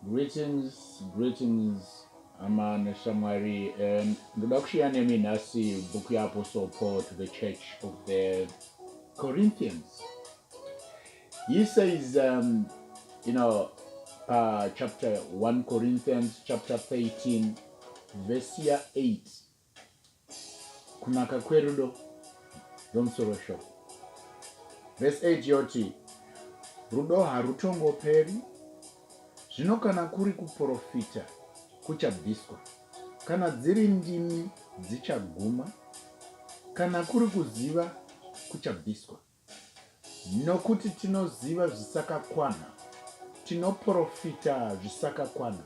Greetings, Aman Shamwari, and introduction name nasi book ya Apostle Paul to the church of the Corinthians. He says, chapter 1 Corinthians, chapter 13, verse 8. Kunaka kwerudo, domsorosho. Verse 8 yoti, rudo harutongo peri, zvino kana kuri kuporofita kuchabviswa, kana dziri ndimi dzichaguma, kana kuri kuziva kuchabviswa. Nokuti tinoziva zvisakakwana, tinoporofita zvisakakwana.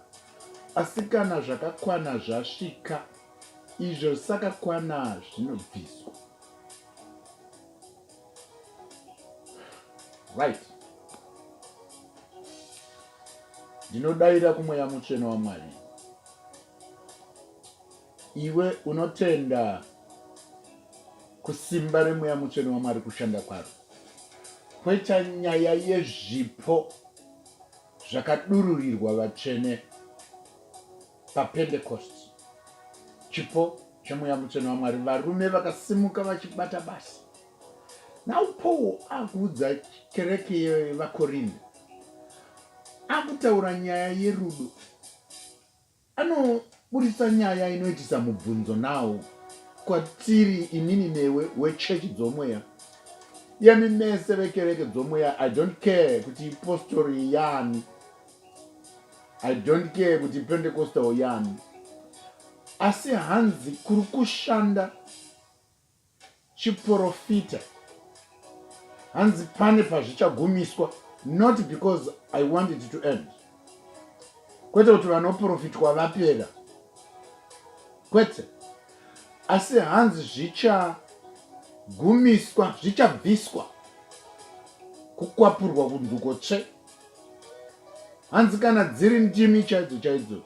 Asi kana zvakakwana zvasvika, izvo zvisakakwana zvinobviswa. Right. Ndinodaira kumweya mutsvene waMwari. Iwe unotenda kusimba remweya mutsvene waMwari kushanda kwaro. Kwoita nyaya yezvipo zvakadururirwa vatsvene paPentecost. Chipo chemweya mutsvene waMwari, varume vakasimuka vachibata basa. Now Paul akuudza kereke yevaKorinde, akutaura nyaya yerudo. Anoburitsa nyaya inoitisa mubvunzo nawo kwatiri inini newe wechechi dzomweya. Yemi mese vekereke dzomweya. I don't care kuti apostori yani, I don't care kuti Pentecostal yani. Asi hanzi kuri kushanda chiporofita, hanzi pane pazvichagumiswa, not because I want it to end. Kwete kuti vanoprofitwa vapera, kwete. Asi hanzi zvichagumiswa, zvichabviswa, kukwapurwa kunduko tsve. Hanzi kana dziri ndimi chaidzo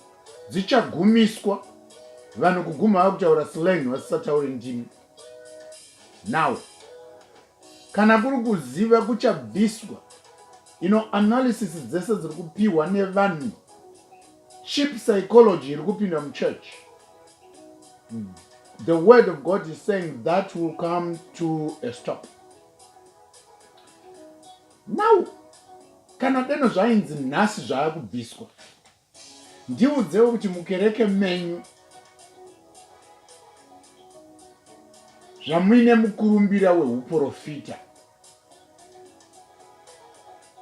dzichagumiswa, vanhu kuguma vakutaura slang vasisatauri ndimi. Now, kana kuri kuziva kuchabviswa, analysis dzese dziri kupiwa nevanhu, cheap psychology iri kupinda muchurch. The word of God is saying that will come to a stop. Now, kana deno zvainzi nhasi zvaakubviswa, ndiudzewo kuti mukereke menyu zvamuine mukurumbira weuprofita.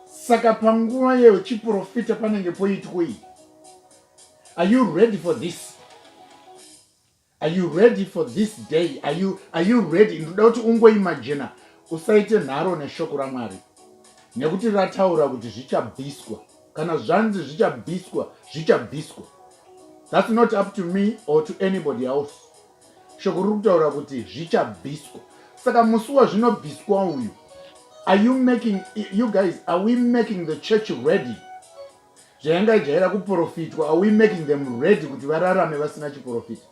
Saka panguva yechiprofita panenge poitwei. Are you ready for this? Are you ready for this day? Are you ready? Ndoda kuti ungoimagina, usaite nharo neshoko raMwari, nekuti rataura kuti zvichabviswa. Kana zvanzi zvichabviswa, zvichabviswa. That's not up to me or to anybody else. Shoko riri kutaura kuti zvichabviswa. Saka musi wazvinobviswa uyu, you guys, are we making the church ready? Zvainga jaira kuprofitwa, are we making them ready kuti vararame vasina chiprofita?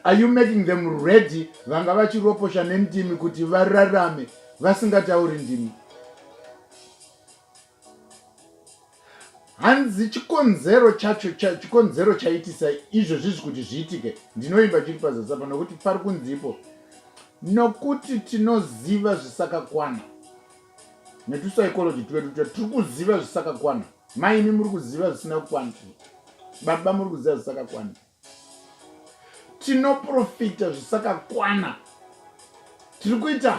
Are you making them ready vanga vachiroposha nendimi kuti vararame vasingatauri ndimi? Hanzi chikonzero chaitisa izvozvi kuti zviitike, ndinoimba chiri pazasi apa nokuti pari kunzipo, nokuti tinoziva zvisakakwana. Netusaikoloji twedu tiri kuziva zvisakakwana. Maimi muri kuziva zvisina kukwana, baba muri kuziva zvisakakwana. Tinoprofita zvisakakwana. Tiri kuita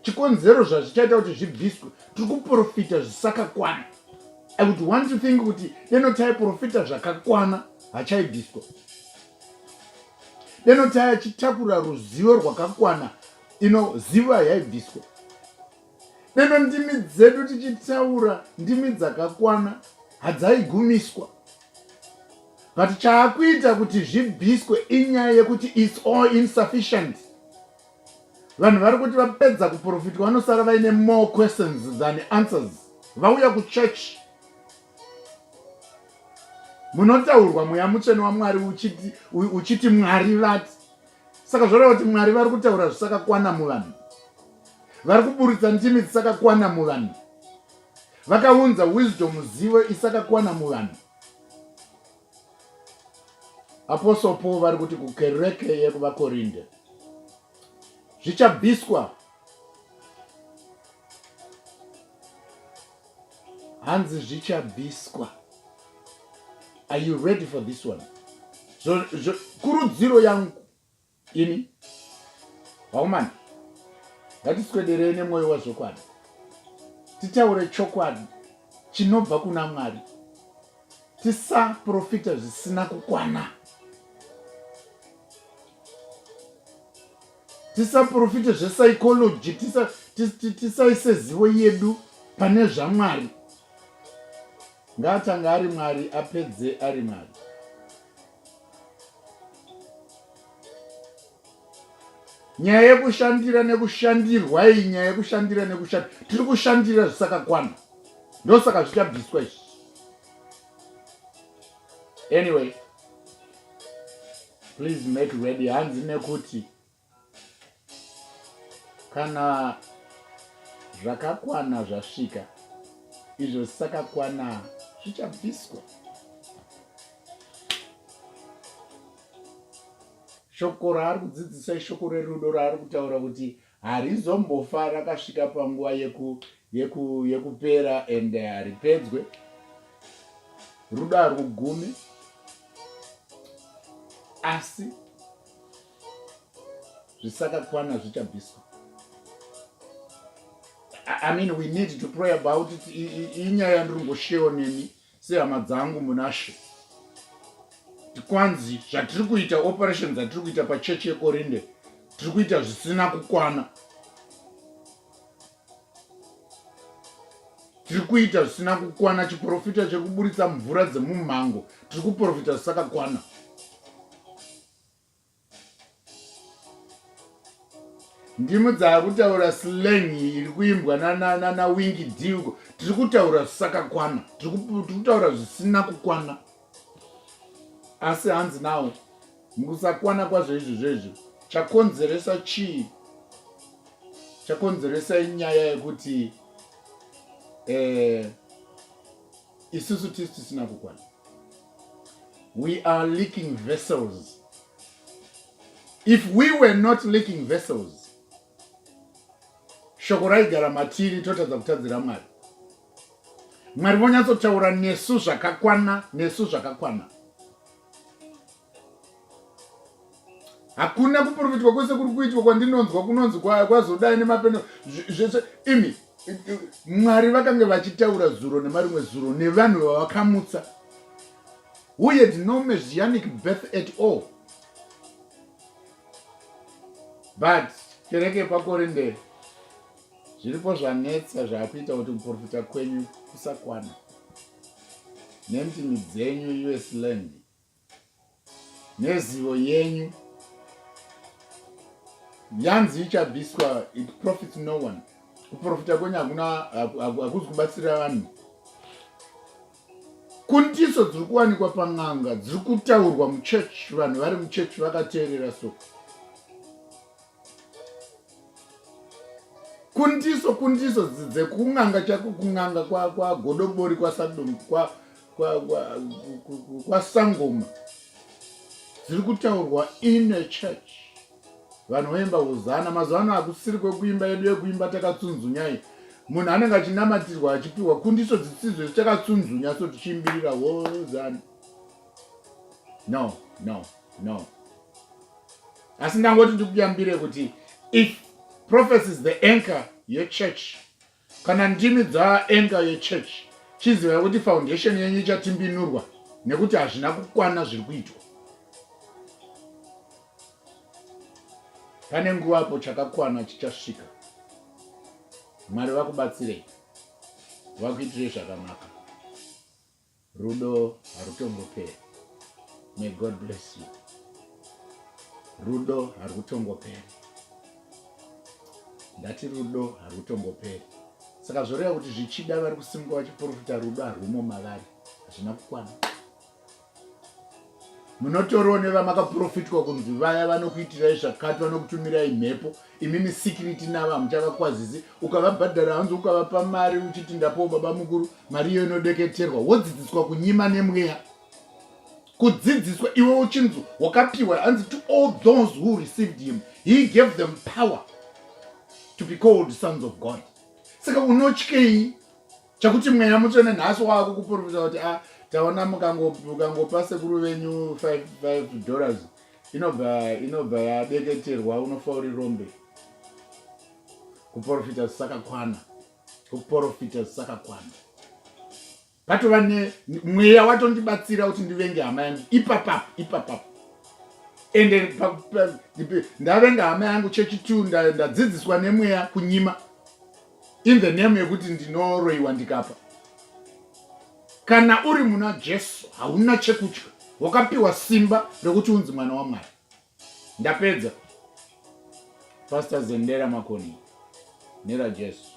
chikonzero zvazvichaita kuti zvibviswe, tiri kuprofita zvisakakwana. I would want to think kuti denotai profita zvakakwana hachaibviswa. Denotai achitakura ruzivo rwakakwana, ziva yaibviswa. Deno ndimi dzedu tichitaura ndimi dzakakwana hadzaigumiswa. But chaakuita kuti zvibviswe inyaya yekuti it's all insufficient. Vanhu vari kuti vapedza kuprofitwa vanosara vaine more questions than answers. Vauya kuchurch, munotaurwa mweya mutsvene waMwari uchiti Mwari vati. Saka zvoreva kuti Mwari vari kutaura zvisakakwana muvanhu, vari kuburitsa ndimi dzisisakakwana muvanhu. vakaunza wisdom zivo isakakwana muvanhu. Apostle Paul vari kuti kukereke yekuvakorinde zvichabviswa. Hanzi zvichabviswa. Are you ready for this one? Kurudziro yangu ini haumani, ngatiswederei nemwoyo wezvokwadi, titaure chokwadi chinobva kuna Mwari, tisaprofita zvisina kukwana, tisaprofita zvepsychology, tisaise zivo yedu pane zvaMwari. Ngatange ari Mwari, apedze ari Mwari. Nyaya yekushandira nekushandirwa iyi, nyaya yekushandira nekushandira, tiri kushandira zvisakakwana, ndosaka zvichabviswa izvi. Anyway, please make ready. Hanzi nekuti kana zvakakwana zvasvika, izvo zvisakakwana zvichabviswa. Shoko raari kudzidzisa ishoko rerudo, raari kutaura kuti harizombofa rakasvika panguva yekupera ende haripedzwe. Rudo harugumi, asi zvisakakwana zvichabviswa. I mean, we need to pray about it. Inyaya yandiringoshewo nemi sehama dzangu munashe. Tikwanzi zvatiri kuita, operations dzatiri kuita pachechi yekorinde, tiri kuita zvisina kukwana. Tiri kuita zvisina kukwana. Chiprofita chekuburitsa mvura dzemumhango, tiri kuprofita zvisakakwana. Ndimi dzakutaura slang iri kuimbwa na Wingy Diugo, tiri kutaura zvisakakwana, tiri kutaura zvisina kukwana. Asi hanzi nawo mukusakwana kwazvo izvozvo chakonzeresa chii? Chakonzeresa inyaya yekuti isusu tisi tisina kukwana. We are leaking vessels. If we were not leaking vessels, shoko raigara matiri totadza kutadzira Mwari. Mwari vonyatsotaura nesu zvakakwana, nesu zvakakwana. Hakuna kuprofitwa kwese kuri kuitwa kwandinonzwa kunonzi kwazodai nemapeno zvese. Imi Mwari vakange vachitaura zuro nemarimwe zuro nevanhu vavakamutsa, who had no messianic birth at all. But kereke pakorinde zviripo zvanetsa zvakuita kuti kuprofita kwenyu kusakwana. Nendimi dzenyu US land, nezivo yenyu yanzi ichabviswa. It profits no one. Kuprofita kwenyu hakuzi kubatsira vanhu. Kundiso dziri kuwanikwa pan'anga, dziri kutaurwa muchechi, vanhu vari muchechi vakateerera so. Kundiso dzekung'anga chako, kung'anga kwagodobori, kwasadomu, kwasangoma, dziri kutaurwa in a church. Vanhu voimba hozana. Mazuva ano hakusiri kwekuimba yedu yekuimba takatsunzunyai. Munhu anenge achinamatirwa achipiwa kundiso dzisidzo takatsunzunya so tichimbirira hozana. No. Asi ndangoti ndikuyambire kuti if prophecy is the anchor yechurch, kana ndimi dzaanchor yechurch, chiziva kuti foundation yenyu ichatimbinurwa nekuti hazvina kukwana zviri kuitwa. Pane nguvapo chakakwana chichasvika. Mwari vakubatsirei, vakuitirei zvakanaka. Rudo harutongoperi. May God bless you. Rudo harutongoperi. Ndati rudo harutongoperi. Saka zvoreva kuti zvichida vari kusimuka vachiprofita rudo harumo mavari, hazvina kukwana. munotoriwo nevamakaprofitwa kunzi vaya vanokuitirai zvakati, vanokutumirai mhepo, imimi security nava hamuchavakwazisi. Ukavabhadhara hanzi ukavapa mari uchiti ndapo baba mukuru, mari iyo inodeketerwa. Wodzidziswa kunyima nemweya, kudzidziswa iwe uchinzwa wakapiwa hanzi to all those who received him he gave them power to be called sons of God. Saka unotyei chakuti mweya mutsve nenhasi wako kuprofita kuti taona mukangopa sekuru venyu $5 inobva yadeketerwa, unofa uri rombe. Kuporofita zvisakakwana, kuporofita zvisakakwana. Patova mweya watondibatsira kuti ndivenge hama yangu ipapapo. Ende ndavenga hama yangu chechitu, ndadzidziswa nemweya kunyima in the name yekuti ndinoroiwa ndikapa. Kana uri muna Jesu hauna chekutya, wakapiwa simba rekuti unzi mwana waMwari. Ndapedza. Pastor Zendera Makoni, nera Jesu.